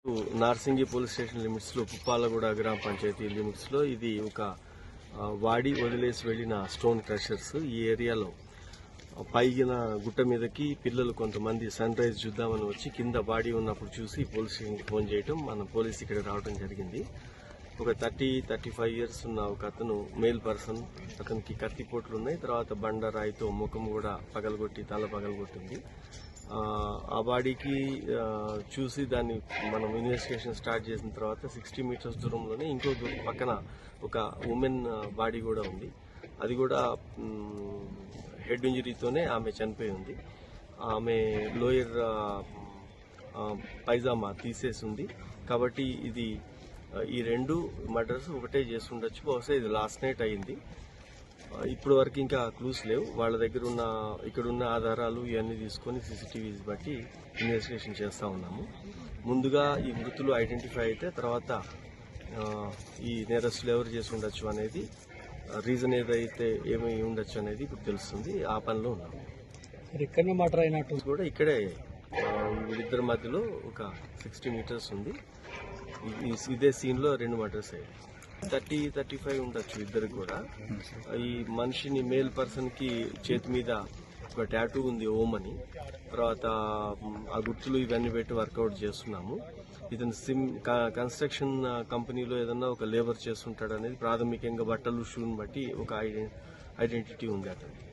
Narsingi police station limits లో పుప్పాలగూడ గ్రామ panchayat limits లో ఇది ఒక వాడి వదిలేసి వెళ్లిన స్టోన్ క్రషర్స్. ఈ ఏరియాలో పైన గుట్ట మీదకి పిల్లలు కొంతమంది సన్ రైజ్ చూద్దామని వచ్చి కింద బాడీ ఉన్నప్పుడు చూసి పోలీస్ స్టేషన్కి ఫోన్ చేయడం, మన పోలీస్ ఇక్కడ రావడం జరిగింది. ఒక 30-35 ఇయర్స్ ఉన్న ఒక అతను మేల్ పర్సన్, అతనికి కత్తిపోట్లు ఉన్నాయి. తర్వాత బండరాయితో ముఖం కూడా పగలగొట్టి తల పగలగొట్టింది. ఆ బాడీకి చూసి దాన్ని మనం ఇన్వెస్టిగేషన్ స్టార్ట్ చేసిన తర్వాత 60 మీటర్స్ దూరంలోనే ఇంకో పక్కన ఒక ఉమెన్ బాడీ కూడా ఉంది. అది కూడా హెడ్ ఇంజరీతోనే ఆమె చనిపోయి ఉంది. ఆమె లోయర్ పైజామా తీసేసి ఉంది. కాబట్టి ఇది ఈ రెండు మర్డర్స్ ఒకటే చేసి ఉండొచ్చు. బహుశా ఇది లాస్ట్ నైట్ అయింది. ఇప్పటి వరకు ఇంకా క్లూస్ లేవు. వాళ్ళ దగ్గర ఉన్న ఇక్కడున్న ఆధారాలు ఇవన్నీ తీసుకొని సీసీటీవీస్ బట్టి ఇన్వెస్టిగేషన్ చేస్తూ ఉన్నాము. ముందుగా ఈ మృతులు ఐడెంటిఫై అయితే తర్వాత ఈ నేరస్తులు ఎవరు చేసి ఉండొచ్చు అనేది, రీజన్ ఏదైతే ఏమి ఉండొచ్చు అనేది ఇప్పుడు తెలుస్తుంది. ఆ పనిలో ఉన్నాము. ఇక్కడనే మర్డర్ అయినట్టు కూడా ఇక్కడే వీళ్ళిద్దరి మధ్యలో ఒక 60 మీటర్స్ ఉంది. ఇదే సీన్ లో 2 మర్డర్స్ అయ్యాయి. 30-35 ఉండొచ్చు ఇద్దరికి కూడా. ఈ మనిషిని మేల్ పర్సన్ కి చేతి మీద ఒక టాటూ ఉంది, ఓం అని. తర్వాత ఆ గుర్తులు ఇవన్నీ పెట్టి వర్కౌట్ చేస్తున్నాము. ఇతను కన్స్ట్రక్షన్ కంపెనీలో ఏదన్నా ఒక లేబర్ చేస్తుంటాడు అనేది ప్రాథమికంగా బట్టలు షూని బట్టి ఒక ఐడెంటిటీ ఉంది అతనికి.